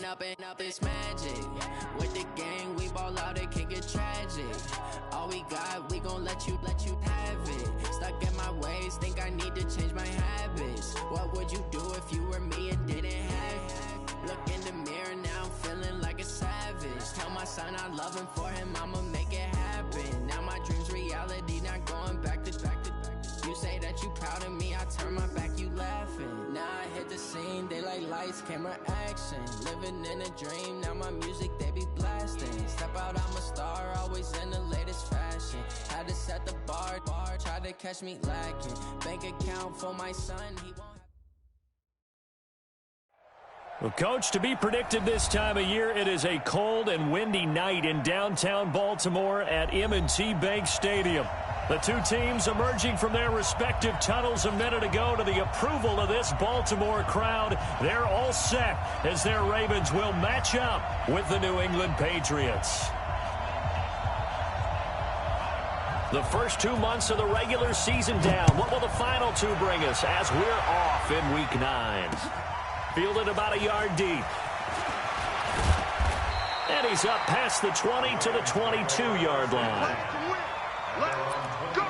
up this magic. With the gang, we ball out, it can get tragic. All we got, we gon' let you have it. Stuck in my ways, think I need to change my habits. What would you do if you were me and didn't have it? Look in the mirror, now I'm feeling like a savage. Tell my son I love him, for him I'ma make it happen. Now my dream's reality, not going back to. You say that you proud of me, I turn my back, you laughing. Now I hit the scene, they like lights, camera, action. Living in a dream, now my music, they be blasting. Step out, I'm a star, always in the latest fashion. Had to set the bar, try to catch me lacking. Bank account for my son, he won't. Well, Coach, to be predicted this time of year, it is a cold and windy night in downtown Baltimore at M&T Bank Stadium. The two teams emerging from their respective tunnels a minute ago to the approval of this Baltimore crowd. They're all set as their Ravens will match up with the New England Patriots. The first 2 months of the regular season down. What will the final two bring us as we're off in Week 9? Fielded about a yard deep. And he's up past the 20 to the 22-yard line. Let's go!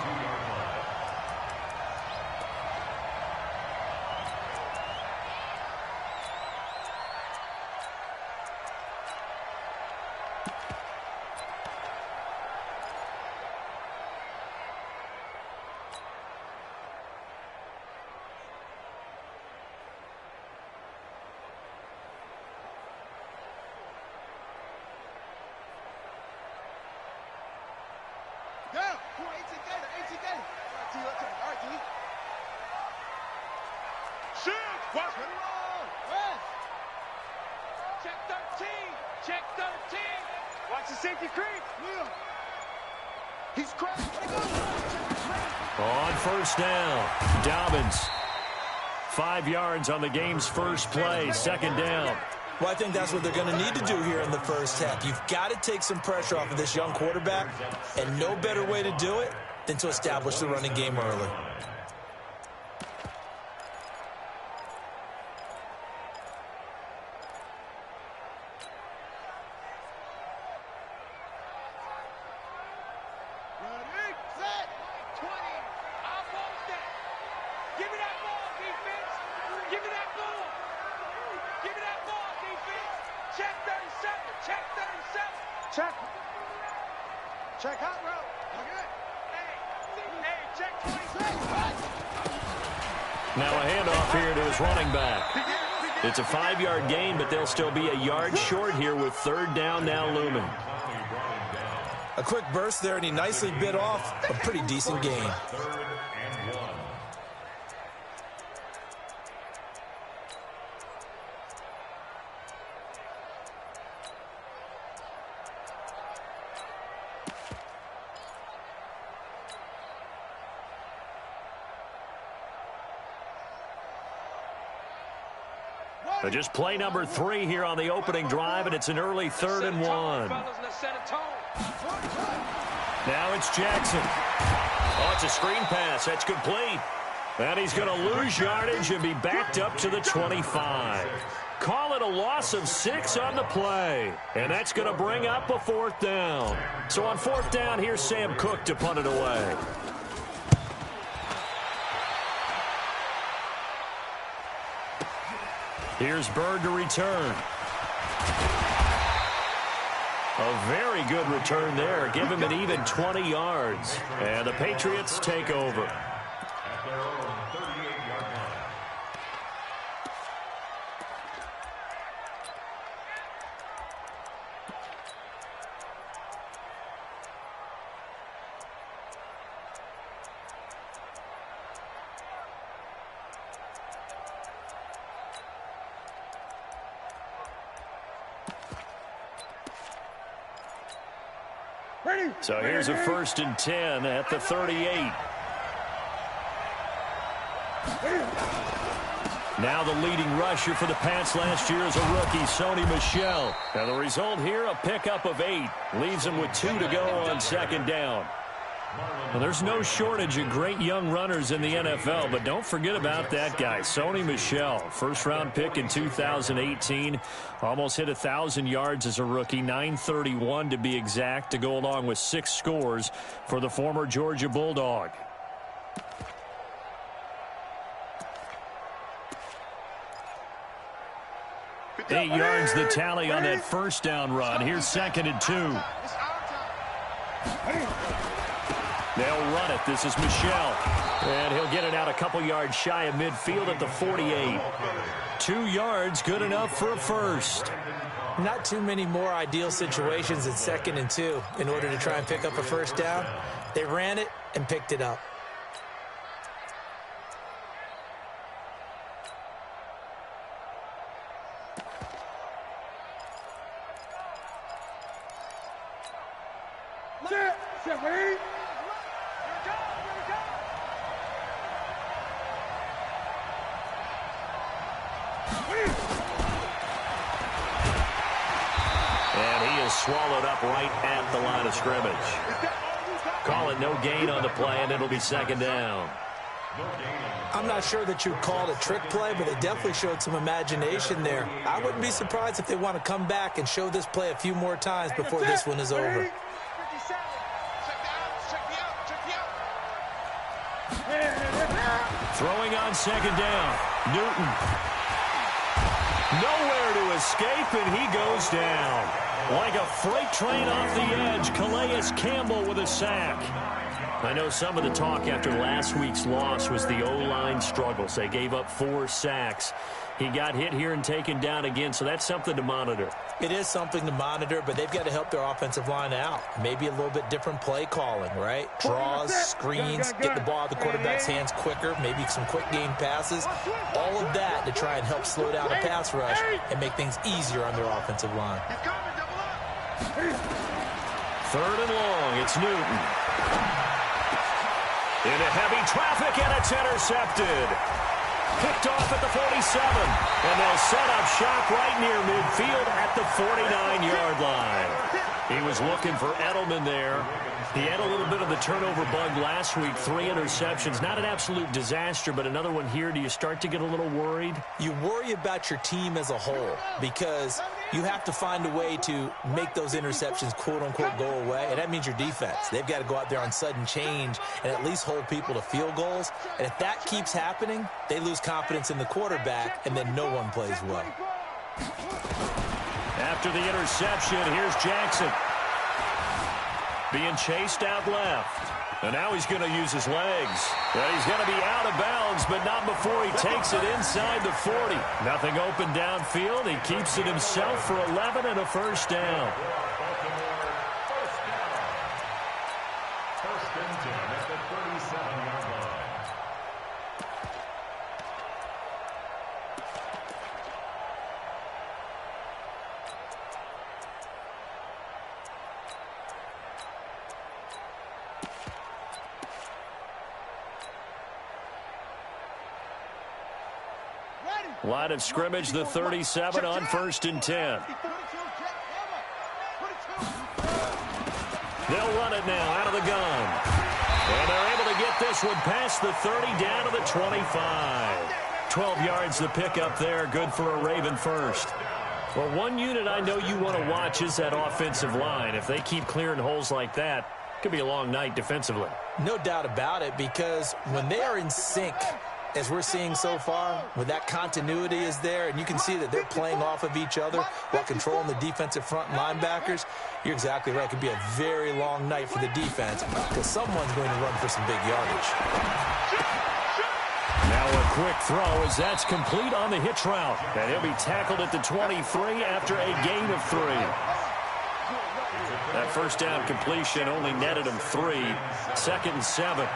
Check 13. Watch the safety creep. Yeah. He's crashed. On first down, Dobbins. 5 yards on the game's first play, second down. Well, I think that's what they're going to need to do here in the first half. You've got to take some pressure off of this young quarterback, and no better way to do it than to establish the running game early. Check out, bro. Okay. Hey, check 26. Now a handoff here to his running back. It's a 5-yard gain, but they'll still be a yard short here with third down now looming. A quick burst there, and he nicely bit off a pretty decent gain. So just play number 3 here on the opening drive, and it's an early 3rd and 1. Now it's Jackson. Oh, it's a screen pass. That's complete. And he's going to lose yardage and be backed up to the 25. Call it a loss of 6 on the play. And that's going to bring up a 4th down. So on 4th down, here's Sam Cook to punt it away. Here's Bird to return. A very good return there. Give him an even 20 yards. And the Patriots take over. So here's a 1st and 10 at the 38. Now the leading rusher for the Pats last year is a rookie, Sony Michel. Now the result here, a pickup of 8. Leaves him with 2 to go on 2nd down. Well, there's no shortage of great young runners in the NFL, but don't forget about that guy, Sony Michel. First-round pick in 2018. Almost hit 1,000 yards as a rookie, 931 to be exact, to go along with 6 scores for the former Georgia Bulldog. Eight yards the tally on that first down run. Here's 2nd and 2. They'll run it. This is Michel. And he'll get it out a couple yards shy of midfield at the 48. 2 yards, good enough for a first. Not too many more ideal situations in 2nd and 2 in order to try and pick up a first down. They ran it and picked it up. Swallowed up right at the line of scrimmage. Call it no gain on the play, and it'll be 2nd down. I'm not sure that you'd call it a trick play, but they definitely showed some imagination there. I wouldn't be surprised if they want to come back and show this play a few more times before this one is over. Throwing on 2nd down. Newton. Nowhere to escape, and he goes down. Like a freight train off the edge, Calais Campbell with a sack. I know some of the talk after last week's loss was the O-line struggles. They gave up 4 sacks. He got hit here and taken down again, so that's something to monitor. It is something to monitor, but they've got to help their offensive line out. Maybe a little bit different play calling, right? Draws, screens, get the ball out of the quarterback's hands quicker, maybe some quick game passes. All of that to try and help slow down a pass rush and make things easier on their offensive line. 3rd and long, it's Newton. Into heavy traffic, and it's intercepted. Picked off at the 47, and they'll set up shop right near midfield at the 49-yard line. He was looking for Edelman there. He had a little bit of the turnover bug last week, 3 interceptions. Not an absolute disaster, but another one here. Do you start to get a little worried? You worry about your team as a whole because you have to find a way to make those interceptions, quote-unquote, go away, and that means your defense. They've got to go out there on sudden change and at least hold people to field goals, and if that keeps happening, they lose confidence in the quarterback, and then no one plays well. After the interception, here's Jackson. Being chased out left. And now he's going to use his legs. Well, he's going to be out of bounds, but not before he takes it inside the 40. Nothing open downfield. He keeps it himself for 11 and a first down. First and 10 at the 37-yard line. Line of scrimmage, the 37 on 1st and 10. They'll run it now out of the gun. And they're able to get this one past the 30 down to the 25. 12 yards the pickup there. Good for a Raven first. Well, one unit I know you want to watch is that offensive line. If they keep clearing holes like that, it could be a long night defensively. No doubt about it, because when they are in sync, as we're seeing so far, when that continuity is there, and you can see that they're playing off of each other while controlling the defensive front linebackers, you're exactly right. It could be a very long night for the defense because someone's going to run for some big yardage. Now a quick throw as that's complete on the hitch route. And he'll be tackled at the 23 after a gain of 3. That first down completion only netted him 3. 2nd and 7.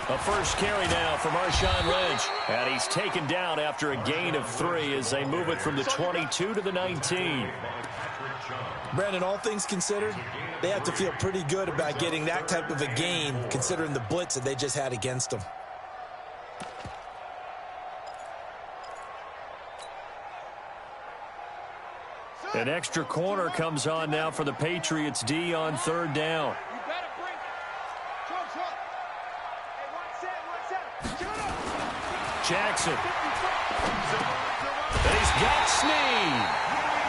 A first carry now for Marshawn Lynch. And he's taken down after a gain of 3 as they move it from the 22 to the 19. Brandon, all things considered, they have to feel pretty good about getting that type of a gain considering the blitz that they just had against them. An extra corner comes on now for the Patriots D on 3rd down. You better bring it. Jump. Hey, one set. Jackson. He's got Snead.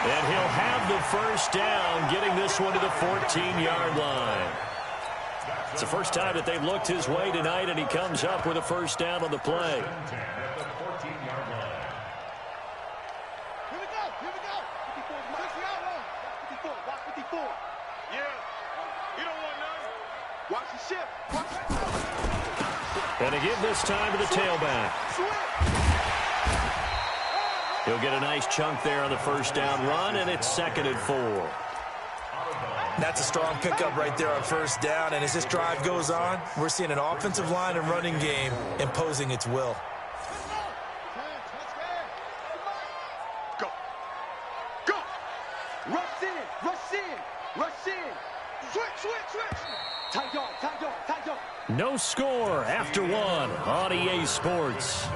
And he'll have the first down, getting this one to the 14-yard line. It's the first time that they've looked his way tonight, and he comes up with a first down on the play. And a give this time to the tailback. He'll get a nice chunk there on the first down run, and it's 2nd and 4. That's a strong pickup right there on first down, and as this drive goes on, we're seeing an offensive line and running game imposing its will. Go. Rush in. Switch. Tight yard. No score after 1 on EA Sports.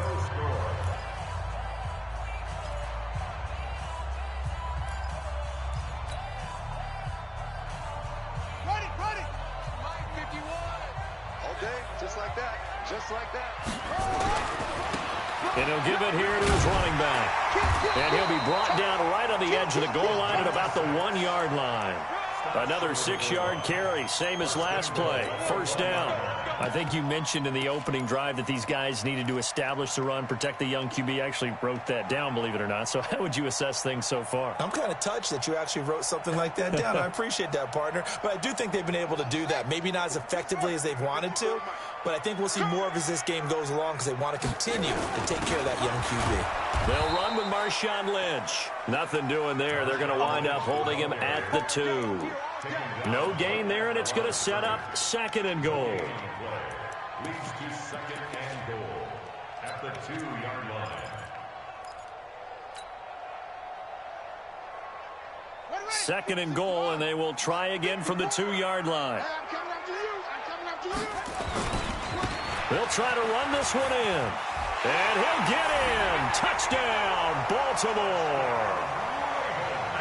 Ready. 51. All day, just like that. And he'll give it here to his running back. And he'll be brought down right on the edge of the goal line at about the 1-yard line. Another 6-yard carry, same as last play. First down. I think you mentioned in the opening drive that these guys needed to establish the run, protect the young QB. I actually wrote that down, believe it or not. So how would you assess things so far? I'm kind of touched that you actually wrote something like that down. I appreciate that, partner. But I do think they've been able to do that. Maybe not as effectively as they've wanted to, but I think we'll see more of as this game goes along because they want to continue to take care of that young QB. They'll run with Marshawn Lynch. Nothing doing there. They're going to wind up holding him at the 2. No gain there, and it's going to set up 2nd and goal. Leads to 2nd and goal at the 2-yard line. 2nd and goal, and they will try again from the 2-yard line. I'm coming after you. They'll try to run this one in. And he'll get in. Touchdown, Baltimore.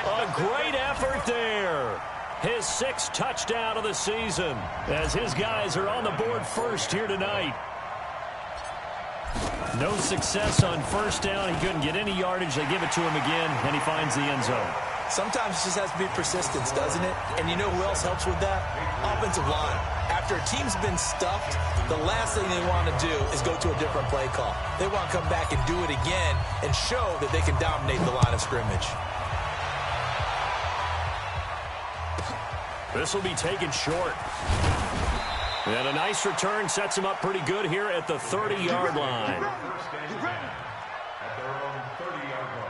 A great effort there. His 6th touchdown of the season as his guys are on the board first here tonight. No success on first down. He couldn't get any yardage. They give it to him again, and he finds the end zone. Sometimes it just has to be persistence, doesn't it? And you know who else helps with that? Offensive line. After a team's been stuffed, the last thing they want to do is go to a different play call. They want to come back and do it again and show that they can dominate the line of scrimmage. This will be taken short. And a nice return sets him up pretty good here at the 30-yard line. At their own 30-yard line.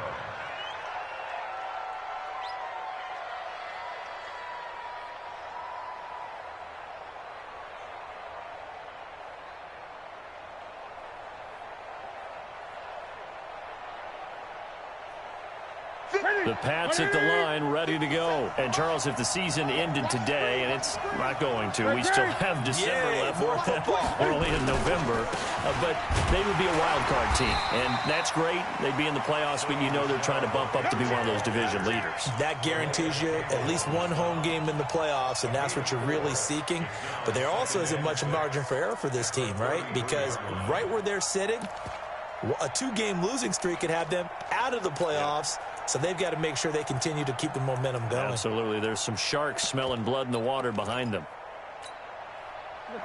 The Pats at the line, ready to go. And, Charles, if the season ended today, and it's not going to, we still have December left. We're only in November. But they would be a wild card team. And that's great. They'd be in the playoffs, but you know they're trying to bump up to be one of those division leaders. That guarantees you at least one home game in the playoffs, and that's what you're really seeking. But there also isn't much margin for error for this team, right? Because right where they're sitting, a 2-game losing streak could have them out of the playoffs. So they've got to make sure they continue to keep the momentum going. Absolutely. There's some sharks smelling blood in the water behind them.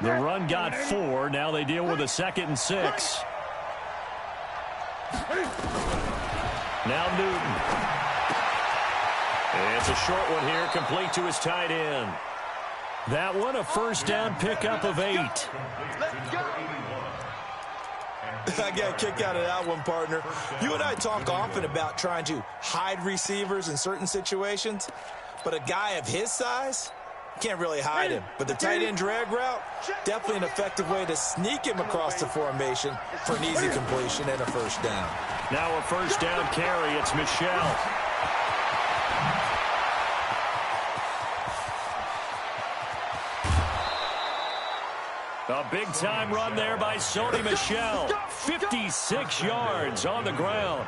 The run got 4. Now they deal with a 2nd and 6. Now Newton. It's a short one here, complete to his tight end. That one a first down pickup of 8. I got a kick out of that one, partner. You and I talk often about trying to hide receivers in certain situations, but a guy of his size, can't really hide him. But the tight end drag route, definitely an effective way to sneak him across the formation for an easy completion and a first down. Now a first down carry. It's Michel. A big-time run there by Sony Michel. 56 yards on the ground.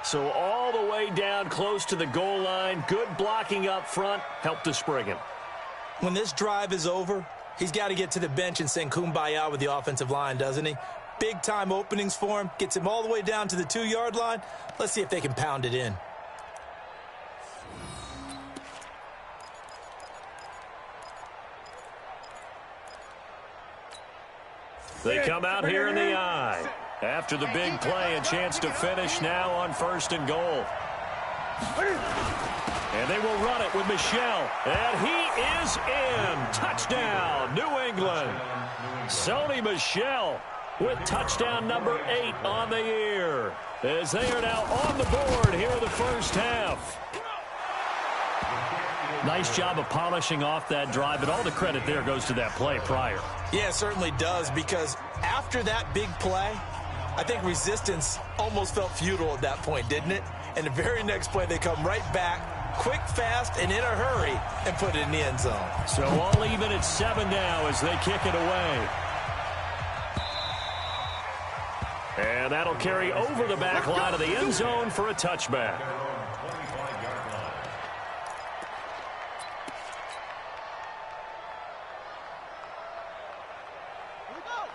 So all the way down close to the goal line. Good blocking up front. Helped to spring him. When this drive is over, he's got to get to the bench and sing kumbaya with the offensive line, doesn't he? Big-time openings for him. Gets him all the way down to the 2-yard line. Let's see if they can pound it in. They come out here in the I. After the big play, a chance to finish now on 1st and goal. And they will run it with Michel. And he is in. Touchdown, New England. Sony Michel with touchdown number 8 on the year, as they are now on the board here in the first half. Nice job of polishing off that drive, but all the credit there goes to that play prior. Yeah, it certainly does, because after that big play, I think resistance almost felt futile at that point, didn't it? And the very next play, they come right back, quick, fast, and in a hurry, and put it in the end zone. So all even at 7 now as they kick it away. And that'll carry over the back line of the end zone for a touchback.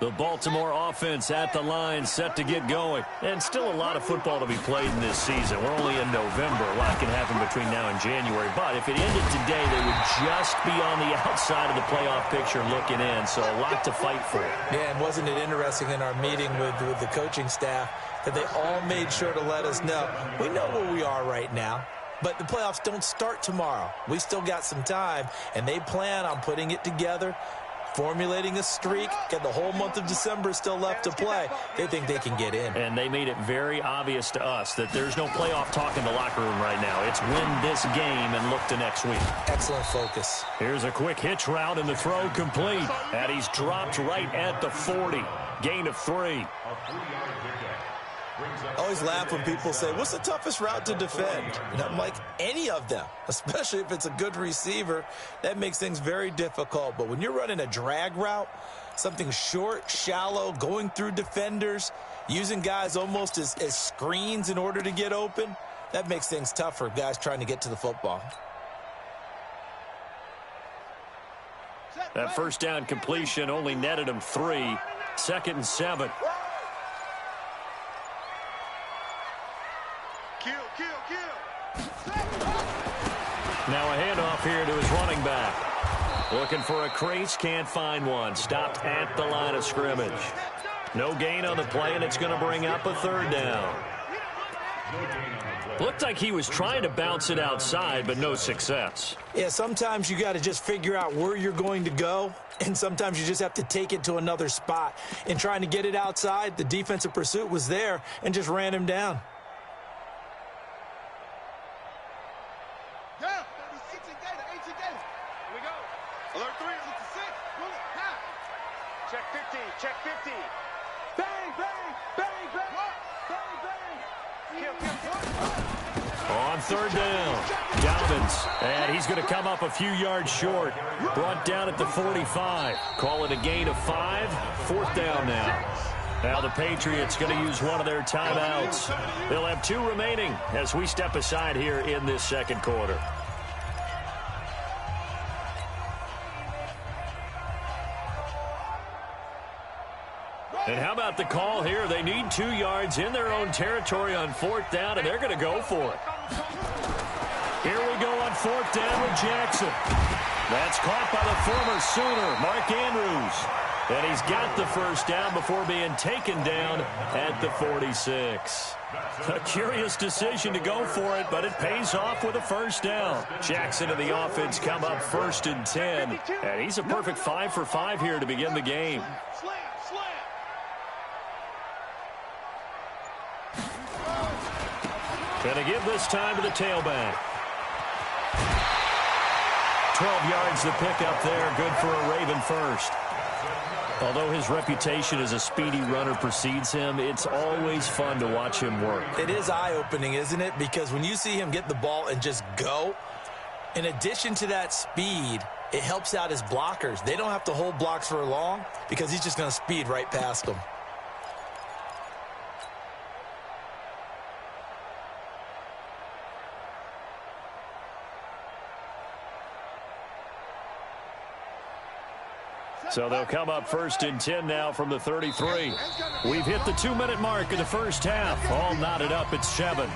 The Baltimore offense at the line, set to get going. And still a lot of football to be played in this season. We're only in November. A lot can happen between now and January. But if it ended today, they would just be on the outside of the playoff picture looking in. So a lot to fight for. Yeah, and wasn't it interesting in our meeting with the coaching staff that they all made sure to let us know, we know where we are right now, but the playoffs don't start tomorrow. We still got some time, and they plan on putting it together, formulating a streak. Got the whole month of December still left to play. They think they can get in. And they made it very obvious to us that there's no playoff talk in the locker room right now. It's win this game and look to next week. Excellent focus. Here's a quick hitch route and the throw complete. And he's dropped right at the 40. Gain of 3. I always laugh when people say, what's the toughest route to defend? And I'm like, any of them, especially if it's a good receiver. That makes things very difficult. But when you're running a drag route, something short, shallow, going through defenders, using guys almost as screens in order to get open, that makes things tough for guys trying to get to the football. That first down completion only netted him 3. 2nd and 7. Now a handoff here to his running back. Looking for a crease, can't find one. Stopped at the line of scrimmage. No gain on the play, and it's going to bring up a 3rd down. Looked like he was trying to bounce it outside, but no success. Yeah, sometimes you got to just figure out where you're going to go, and sometimes you just have to take it to another spot. In trying to get it outside, the defensive pursuit was there and just ran him down. Check 50. Bang, bang, bang, bang, bang, bang. Kill. On 3rd down, Dobbins, and he's going to come up a few yards short. Brought down at the 45. Call it a gain of 5. 4th down now. Now the Patriots going to use one of their timeouts. They'll have 2 remaining as we step aside here in this 2nd quarter. And how about the call here? They need 2 yards in their own territory on 4th down, and they're going to go for it. Here we go on 4th down with Jackson. That's caught by the former Sooner, Mark Andrews. And he's got the 1st down before being taken down at the 46. A curious decision to go for it, but it pays off with a 1st down. Jackson and the offense come up 1st and 10. And he's a perfect 5 for 5 here to begin the game. Gonna give this time to the tailback. 12 yards to pick up there. Good for a Raven first. Although his reputation as a speedy runner precedes him, it's always fun to watch him work. It is eye-opening, isn't it? Because when you see him get the ball and just go, in addition to that speed, it helps out his blockers. They don't have to hold blocks for long because he's just going to speed right past them. So they'll come up 1st and 10 now from the 33. We've hit the 2-minute mark of the first half. All knotted up at 7.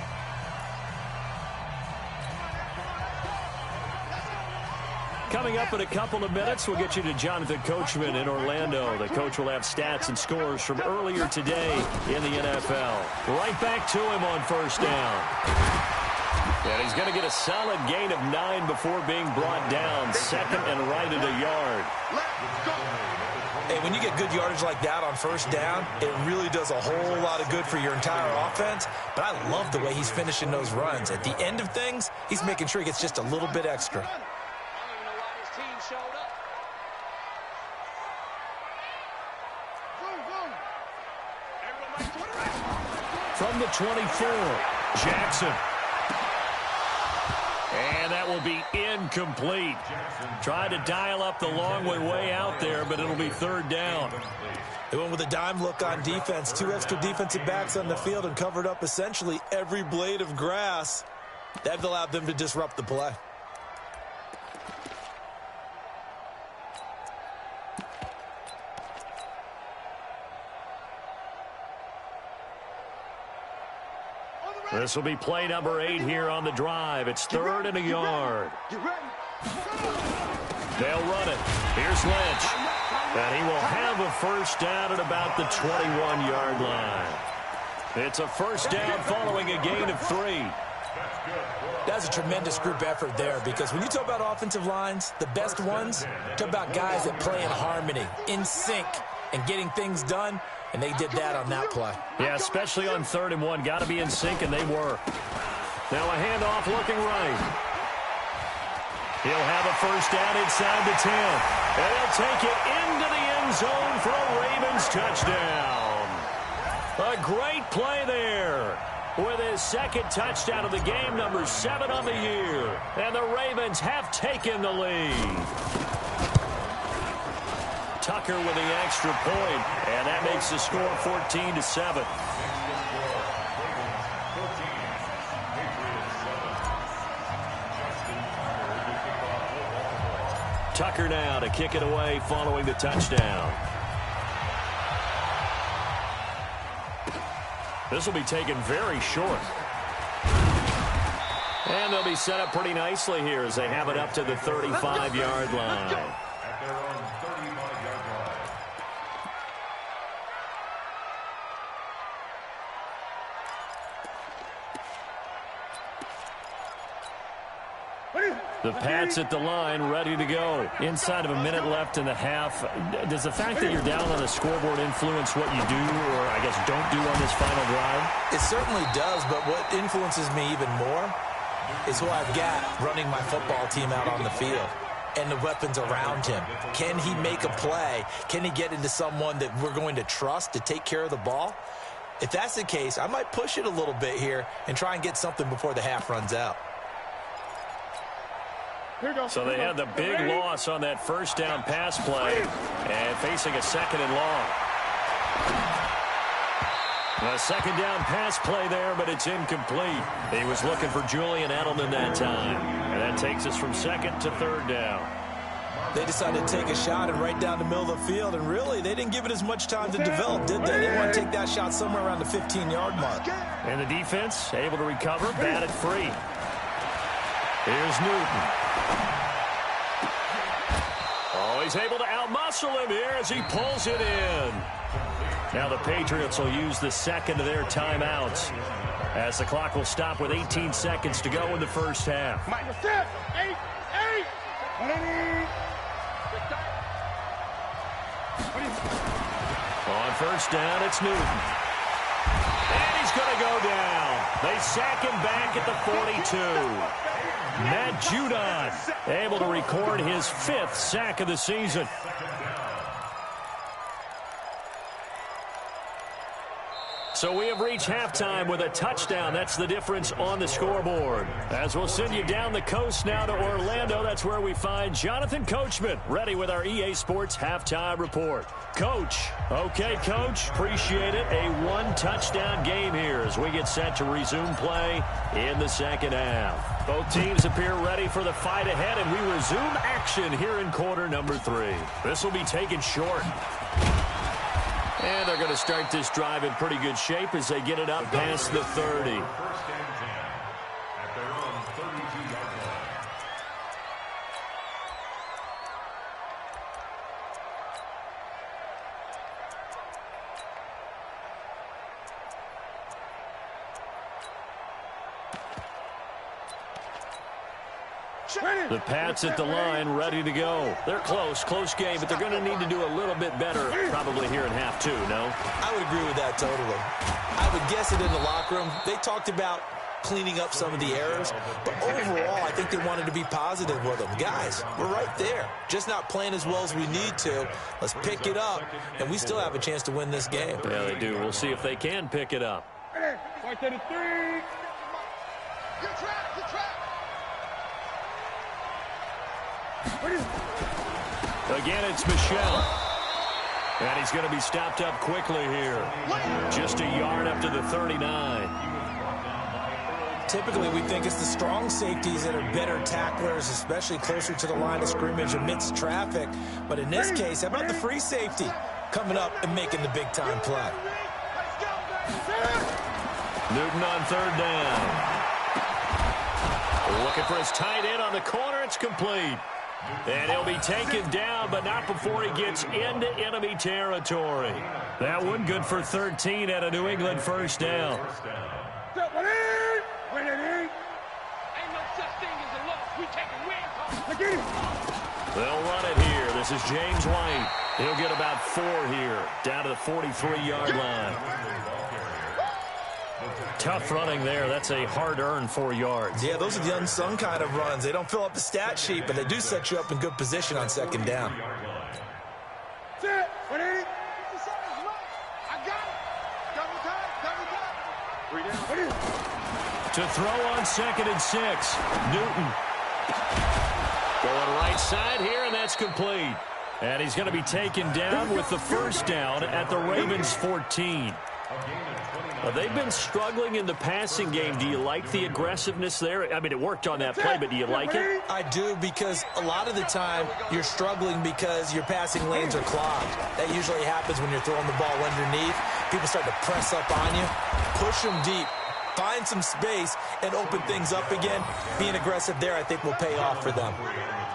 Coming up in a couple of minutes, we'll get you to Jonathan Coachman in Orlando. The coach will have stats and scores from earlier today in the NFL. Right back to him on 1st down. And he's going to get a solid gain of 9 before being brought down. 2nd and right at a yard. Hey, when you get good yardage like that on 1st down, it really does a whole lot of good for your entire offense. But I love the way he's finishing those runs. At the end of things, he's making sure he gets just a little bit extra. From the 24, Jackson. And that will be incomplete. Tried to dial up the long way out there, but it'll be 3rd down. They went with a dime look on defense. 2 extra defensive backs on the field and covered up essentially every blade of grass. That allowed them to disrupt the play. This will be play number 8 here on the drive. It's 3rd and a yard. They'll run it. Here's Lynch. And he will have a 1st down at about the 21-yard line. It's a 1st down following a gain of 3. That's a tremendous group effort there, because when you talk about offensive lines, the best ones, talk about guys that play in harmony, in sync, and getting things done. And they did that on that play. Yeah, especially on 3rd and 1. Got to be in sync, and they were. Now a handoff looking right. He'll have a 1st down inside the 10. And he'll take it into the end zone for a Ravens touchdown. A great play there with his 2nd touchdown of the game, number 7 on the year. And the Ravens have taken the lead. Tucker with the extra point, and that makes the score 14-7. Tucker now to kick it away following the touchdown. This will be taken very short. And they'll be set up pretty nicely here as they have it up to the 35-yard line. The Pats at the line, ready to go. Inside of a minute left in the half. Does the fact that you're down on the scoreboard influence what you do, or I guess don't do on this final drive? It certainly does, but what influences me even more is who I've got running my football team out on the field and the weapons around him. Can he make a play? Can he get into someone that we're going to trust to take care of the ball? If that's the case, I might push it a little bit here and try and get something before the half runs out. So they had the big loss on that 1st down pass play and facing a 2nd and long. A 2nd down pass play there, but it's incomplete. He was looking for Julian Edelman that time. And that takes us from 2nd to 3rd down. They decided to take a shot and right down the middle of the field, and really, they didn't give it as much time to develop, did they? They want to take that shot somewhere around the 15-yard mark. And the defense able to recover, batted free. Here's Newton. Oh, he's able to outmuscle him here as he pulls it in. Now the Patriots will use the 2nd of their timeouts as the clock will stop with 18 seconds to go in the first half. On 1st down, it's Newton. And he's going to go down. They sack him back at the 42. Matt Judon able to record his 5th sack of the season. So we have reached halftime with a touchdown. That's the difference on the scoreboard. As we'll send you down the coast now to Orlando, that's where we find Jonathan Coachman, ready with our EA Sports halftime report. Coach. Okay, Coach. Appreciate it. A one-touchdown game here as we get set to resume play in the second half. Both teams appear ready for the fight ahead, and we resume action here in quarter number 3. This will be taken short. And they're going to start this drive in pretty good shape as they get it up past the 30. First and 10 at their own 32-yard line. The Pats at the line, ready to go. They're close game, but they're going to need to do a little bit better probably here in half 2, no? I would agree with that totally. I would guess it in the locker room. They talked about cleaning up some of the errors, but overall, I think they wanted to be positive with them. Guys, we're right there. Just not playing as well as we need to. Let's pick it up, and we still have a chance to win this game. Yeah, they do. We'll see if they can pick it up. Right to the 3. Good track, good track. Again, it's Michelle. And he's going to be stopped up quickly here. Just a yard up to the 39. Typically, we think it's the strong safeties that are better tacklers, especially closer to the line of scrimmage amidst traffic. But in this case, how about the free safety coming up and making the big-time play? Newton on third down. Looking for his tight end on the corner. It's complete. And he'll be taken down, but not before he gets into enemy territory. That one good for 13 at a New England first down. Ain't no such thing as a loss. We taking wins. They'll run it here. This is James White. He'll get about 4 here, down to the 43-yard line. Tough running there. That's a hard-earned 4 yards. Yeah, those are the unsung kind of runs. They don't fill up the stat sheet, but they do set you up in good position on second down. To throw on 2nd and 6. Newton. Going right side here, and that's complete. And he's going to be taken down with the first down at the Ravens' 14. They've been struggling in the passing game. Do you like the aggressiveness there? I mean, it worked on that play, but do you like it? I do, because a lot of the time you're struggling because your passing lanes are clogged. That usually happens when you're throwing the ball underneath. People start to press up on you, push them deep, find some space, and open things up again. Being aggressive there, I think, will pay off for them.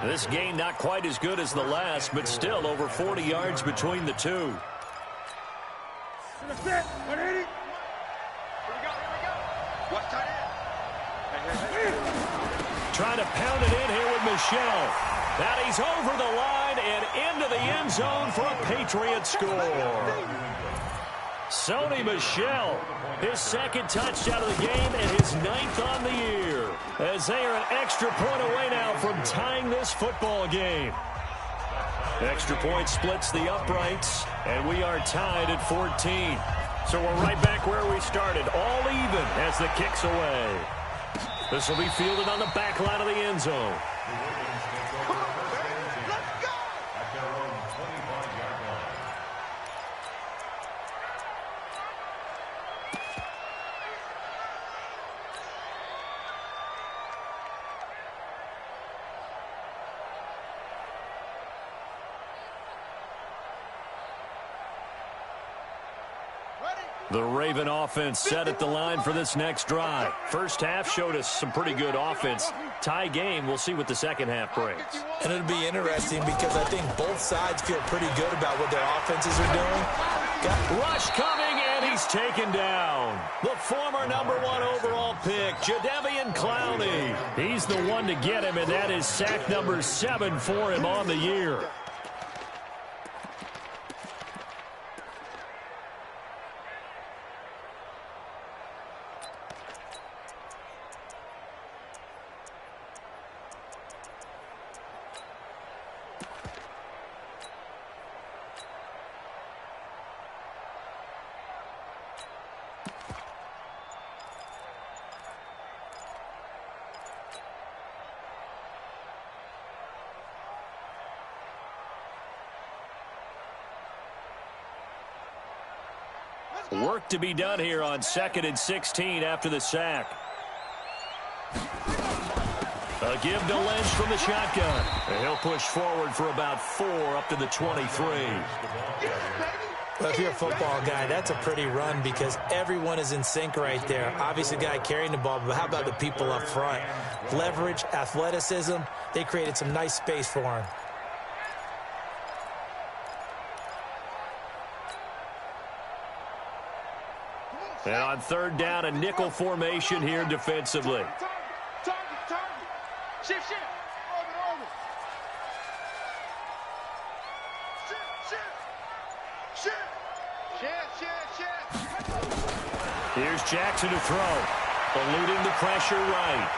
This game not quite as good as the last, but still over 40 yards between the two. Trying to pound it in here with Michelle. Now he's over the line and into the end zone for a Patriot score. Sony Michel, his 2nd touchdown of the game and his 9th on the year. As they are an extra point away now from tying this football game. Extra point splits the uprights, and we are tied at 14. So we're right back where we started, all even as the kick's away. This will be fielded on the back line of the end zone. The Raven offense set at the line for this next drive. First half showed us some pretty good offense. Tie game, we'll see what the second half brings. And it'll be interesting because I think both sides feel pretty good about what their offenses are doing. Rush coming, and he's taken down. The former #1 overall pick, Jadeveon Clowney. He's the one to get him, and that is sack number 7 for him on the year. Work to be done here on 2nd and 16 after the sack. A give to Lynch from the shotgun. And he'll push forward for about 4 up to the 23. Well, if you're a football guy, that's a pretty run because everyone is in sync right there. Obviously, the guy carrying the ball, but how about the people up front? Leverage, athleticism, they created some nice space for him. And on 3rd down, a nickel formation here defensively. Shift. Here's Jackson to throw. Eluding the pressure right.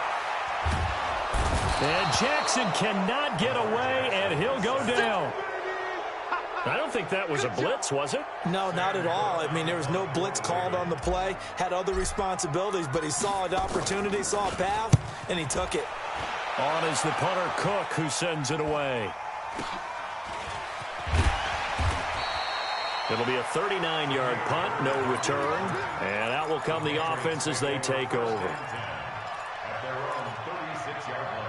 And Jackson cannot get away, and he'll go down. I don't think that was a blitz, was it? No, not at all. I mean, there was no blitz called on the play. Had other responsibilities, but he saw an opportunity, saw a path, and he took it. On is the punter, Cook, who sends it away. It'll be a 39-yard punt, no return. And out will come the offense as they take over. At their own 36-yard line.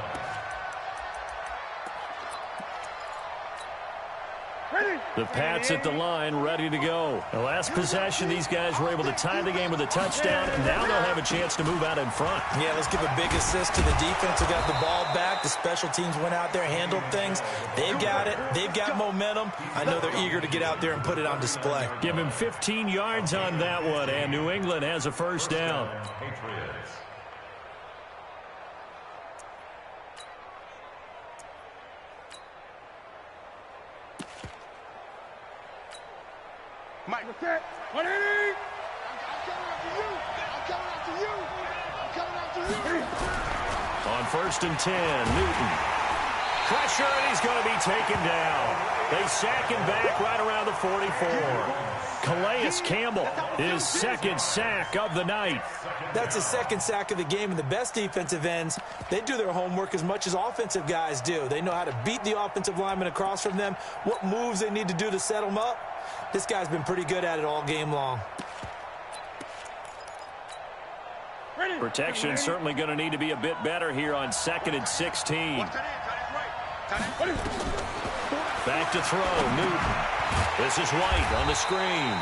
The Pats at the line, ready to go. The last possession, these guys were able to tie the game with a touchdown, and now they'll have a chance to move out in front. Yeah, let's give a big assist to the defense who got the ball back. The special teams went out there, handled things. They've got it. They've got momentum. I know they're eager to get out there and put it on display. Give him 15 yards on that one, and New England has a first down. Patriots. Mike, what's that? 180! I'm coming after you! On 1st and 10, Newton. Pressure, and he's going to be taken down. They sack him back right around the 44. Calais Campbell, his 2nd sack of the night. That's his 2nd sack of the game, and the best defensive ends, they do their homework as much as offensive guys do. They know how to beat the offensive lineman across from them, what moves they need to do to set them up. This guy's been pretty good at it all game long. Protection certainly going to need to be a bit better here on 2nd and 16. Back to throw, Newton. This is White on the screen.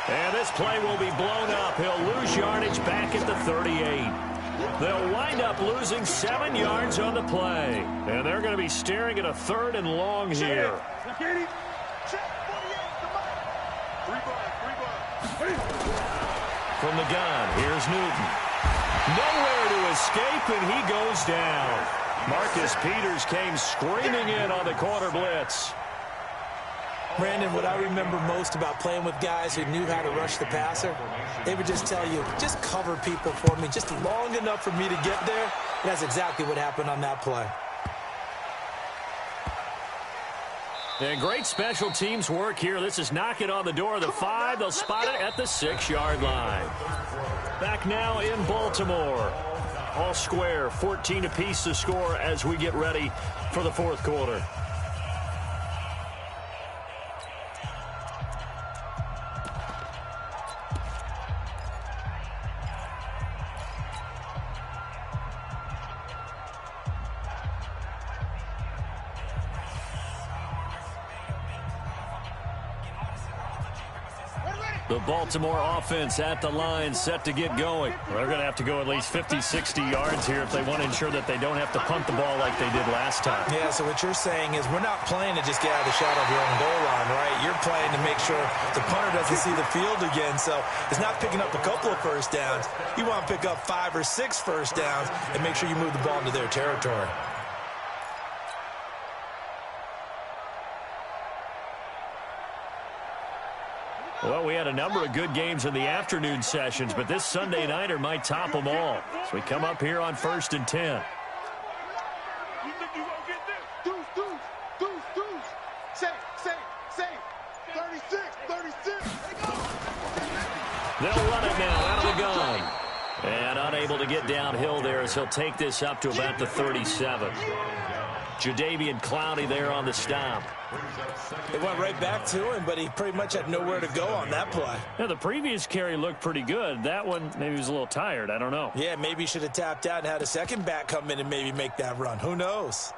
And this play will be blown up. He'll lose yardage back at the 38. They'll wind up losing 7 yards on the play. And they're going to be staring at a 3rd and long here. From the gun, here's Newton. Nowhere to escape, and he goes down. Marcus Peters came screaming in on the corner blitz. Brandon, what I remember most about playing with guys who knew how to rush the passer, they would just tell you, just cover people for me, just long enough for me to get there. And that's exactly what happened on that play. And great special teams work here. This is knocking on the door of the 5. They'll spot it at the 6-yard line. Back now in Baltimore. All square, 14 apiece to score as we get ready for the 4th quarter. The Baltimore offense at the line, set to get going. They're going to have to go at least 50, 60 yards here if they want to ensure that they don't have to punt the ball like they did last time. Yeah, so what you're saying is we're not playing to just get out of the shadow of your own goal line, right? You're playing to make sure the punter doesn't see the field again. So it's not picking up a couple of first downs. You want to pick up 5 or 6 first downs and make sure you move the ball into their territory. Well, we had a number of good games in the afternoon sessions, but this Sunday nighter might top them all. So we come up here on 1st and 10. You think you won't get this? Deuce. Say. 36. They'll run it now out of the gun. And unable to get downhill there as he'll take this up to about the 37. Jadeveon Clowney there on the stop. It went right back to him, but he pretty much had nowhere to go on that play. Yeah, the previous carry looked pretty good. That one, maybe he was a little tired. I don't know. Yeah, maybe he should have tapped out and had a second back come in and maybe make that run. Who knows?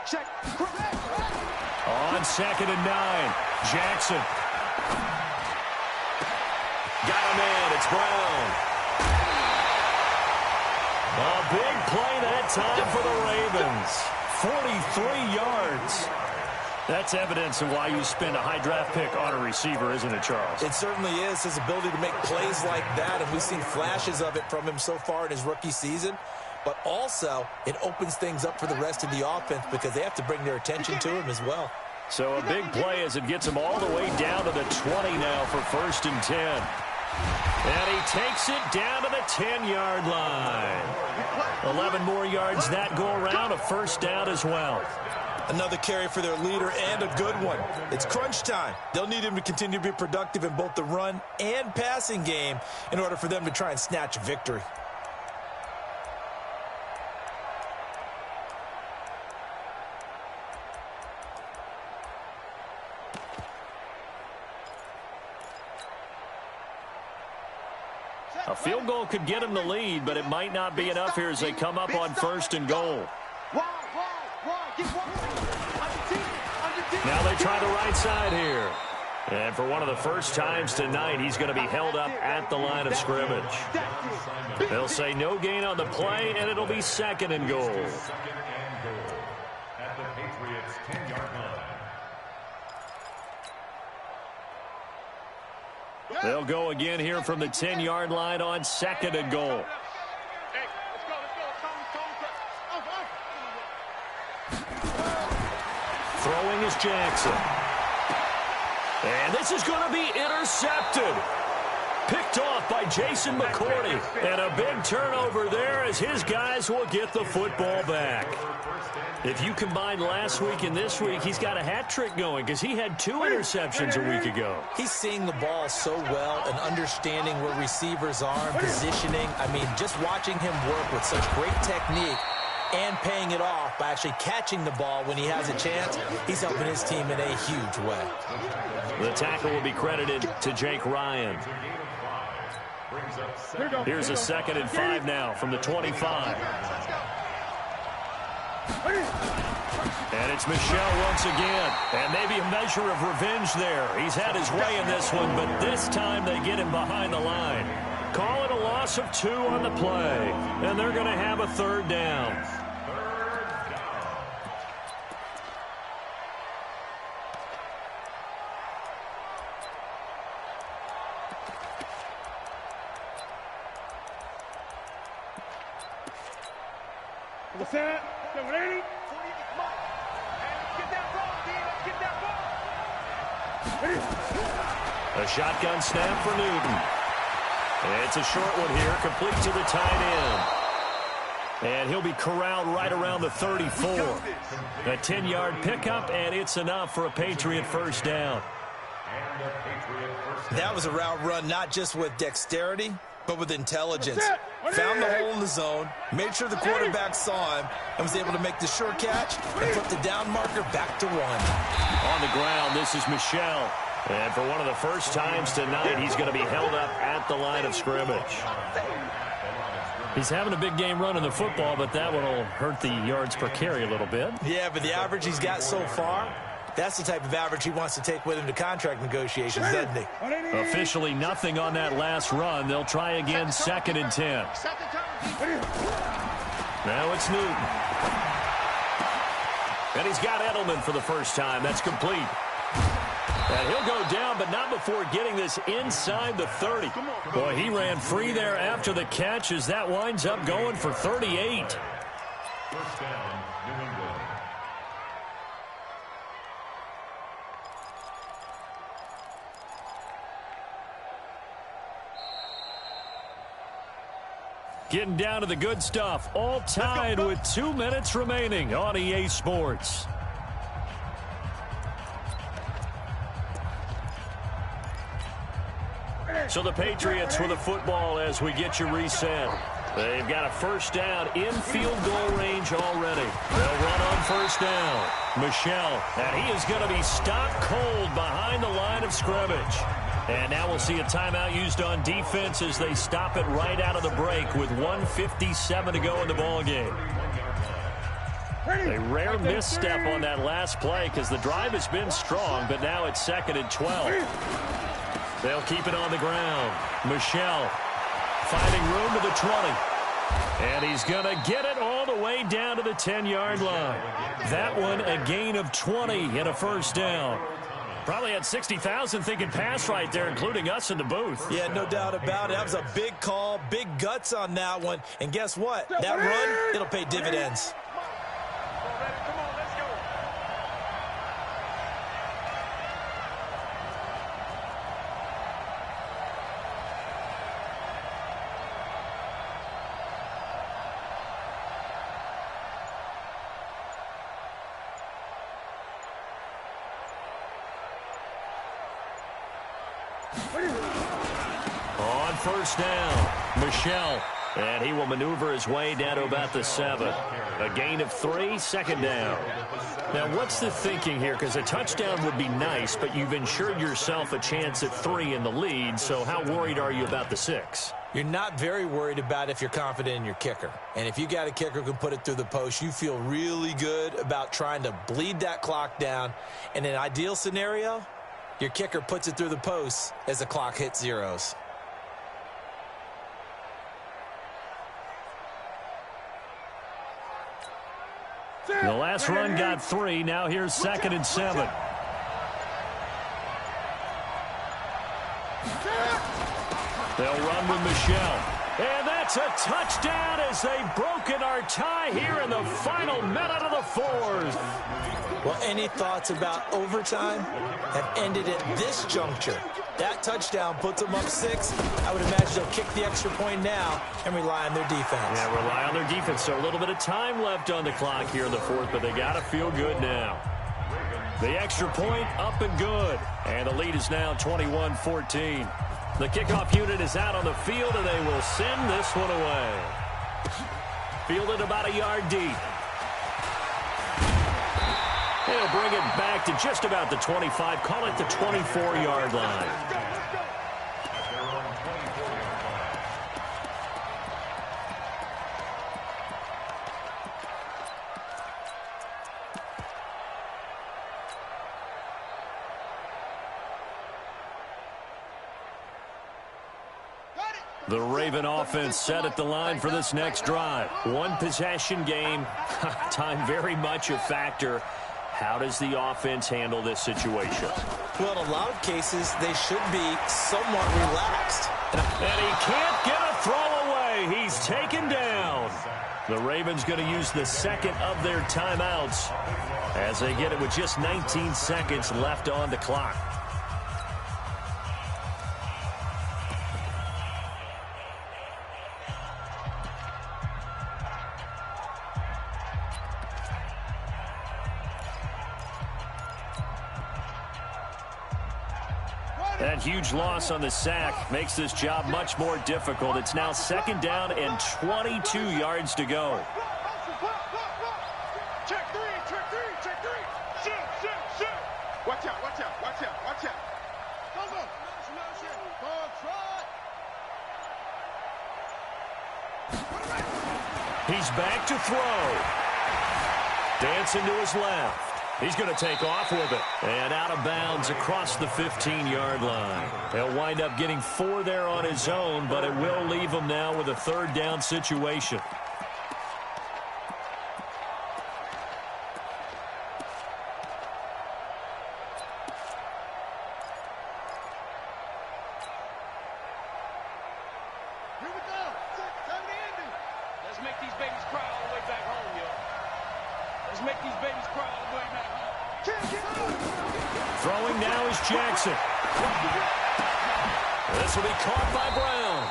Check. On 2nd and 9, Jackson. Got him in. It's Brown. A big play that time for the Ravens. 43 yards. That's evidence of why you spend a high draft pick on a receiver, isn't it, Charles? It certainly is. His ability to make plays like that, and we've seen flashes of it from him so far in his rookie season. But also, it opens things up for the rest of the offense because they have to bring their attention to him as well. So a big play as it gets him all the way down to the 20 now for 1st and 10. And he takes it down to the 10-yard line. 11 more yards that go around, a first down as well. Another carry for their leader and a good one. It's crunch time. They'll need him to continue to be productive in both the run and passing game in order for them to try and snatch a victory. A field goal could get him the lead, but it might not be enough here as they come up on 1st and goal. Now they try the right side here. And for one of the first times tonight, he's going to be held up at the line of scrimmage. They'll say no gain on the play, and it'll be 2nd and goal. At the Patriots' 10-yard line. They'll go again here from the 10-yard line on 2nd and goal. Throwing is Jackson. And this is going to be intercepted. Picked off by Jason McCourty. And a big turnover there as his guys will get the football back. If you combine last week and this week, he's got a hat trick going because he had 2 interceptions a week ago. He's seeing the ball so well and understanding where receivers are and positioning. I mean, just watching him work with such great technique and paying it off by actually catching the ball when he has a chance, he's helping his team in a huge way. The tackle will be credited to Jake Ryan. Here's a 2nd and 5 now from the 25. And it's Michel once again. And maybe a measure of revenge there. He's had his way in this one, but this time they get him behind the line. Call it a loss of 2 on the play. And they're going to have a 3rd down. A shotgun snap for Newton. It's a short one here, complete to the tight end. And he'll be corralled right around the 34. A 10-yard pickup, and it's enough for a Patriot first down. That was a route run not just with dexterity, but with intelligence. Found the hole in the zone, made sure the quarterback saw him, and was able to make the sure catch and put the down marker back to 1. On the ground, this is Michel. And for one of the first times tonight, he's going to be held up at the line of scrimmage. He's having a big game running the football, but that one will hurt the yards per carry a little bit. Yeah, but the average he's got so far, that's the type of average he wants to take with him to contract negotiations, doesn't he? Officially nothing on that last run. They'll try again, 2nd and 10. Now it's Newton. And he's got Edelman for the first time. That's complete. And he'll go down, but not before getting this inside the 30. Boy, he ran free there after the catch as that winds up going for 38. First down, New England. Getting down to the good stuff. All tied with 2 minutes remaining on EA Sports. So the Patriots with the football as we get you reset. They've got a first down in field goal range already. They'll run on first down. Michel, and he is going to be stopped cold behind the line of scrimmage. And now we'll see a timeout used on defense as they stop it right out of the break with 1:57 to go in the ballgame. A rare misstep on that last play because the drive has been strong, but now it's 2nd and 12. They'll keep it on the ground. Michel finding room to the 20. And he's going to get it all the way down to the 10-yard line. That one a gain of 20 and a first down. Probably had 60,000 thinking pass right there, including us in the booth. Yeah, no doubt about it. That was a big call, big guts on that one. And guess what? That run, it'll pay dividends. Come on, let's go. On first down, Michel. And he will maneuver his way down to about the 7. A gain of 3, 2nd down. Now, what's the thinking here? Because a touchdown would be nice, but you've ensured yourself a chance at 3 in the lead, so how worried are you about the 6? You're not very worried about if you're confident in your kicker. And if you got a kicker who can put it through the post, you feel really good about trying to bleed that clock down. In an ideal scenario, your kicker puts it through the post as the clock hits zeros. The last run got 3. Now here's 2nd and 7. They'll run with Michel. And that's a touchdown as they've broken our tie here in the final minute of the 4th. Well, any thoughts about overtime have ended at this juncture. That touchdown puts them up 6. I would imagine they'll kick the extra point now and rely on their defense. Yeah, rely on their defense. So a little bit of time left on the clock here in the 4th, but they got to feel good now. The extra point up and good. And the lead is now 21-14. The kickoff unit is out on the field, and they will send this one away. Fielded about a yard deep. They'll bring it back to just about the 25. Call it the 24-yard line. The Raven offense set at the line for this next drive. One possession game. Time very much a factor. How does the offense handle this situation? Well, in a lot of cases, they should be somewhat relaxed. And he can't get a throw away. He's taken down. The Ravens going to use the 2nd of their timeouts as they get it with just 19 seconds left on the clock. That huge loss on the sack makes this job much more difficult. It's now 2nd down and 22 yards to go. Check 3, check 3, check 3. Shoot. Watch out, watch out, watch out, watch out. Go. He's back to throw. Dancing to his left. He's going to take off with it. And out of bounds across the 15-yard line. He'll wind up getting 4 there on his own, but it will leave him now with a 3rd down situation. Here we go. Let's make these babies cry all the way back home, yo. Let's make these babies cry all the way back home. Throwing now is Jackson. This will be caught by Brown.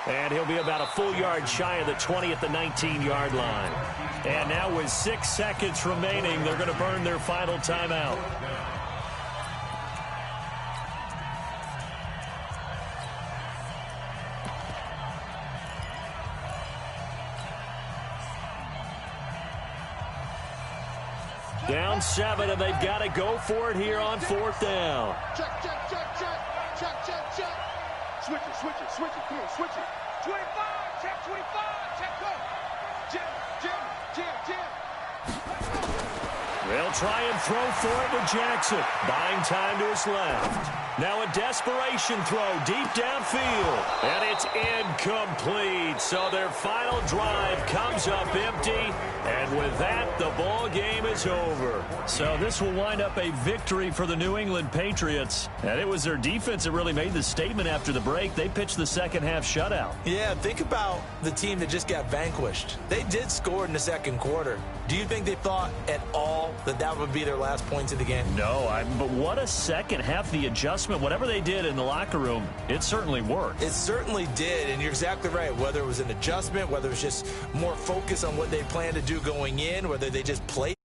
And he'll be about a full yard shy of the 20 at the 19-yard line. And now with 6 seconds remaining, they're going to burn their final timeout. Down 7, and they've got to go for it here on 4th down. Check, check, check, check. Check, check, check. Switch it, switch it, switch it. Come on, switch it. 25, check 25, check, go. Jim. They'll try and throw for it with Jackson. Buying time to his left. Now a desperation throw deep downfield. And it's incomplete. So their final drive comes up empty. And with that, the ball game is over. So this will wind up a victory for the New England Patriots. And it was their defense that really made the statement after the break. They pitched the second half shutout. Yeah, think about the team that just got vanquished. They did score in the second quarter. Do you think they thought at all that that would be their last points of the game? No, but what a second half. The adjustment, whatever they did in the locker room, it certainly worked. It certainly did, and you're exactly right. Whether it was an adjustment, whether it was just more focus on what they planned to do going in, whether they just played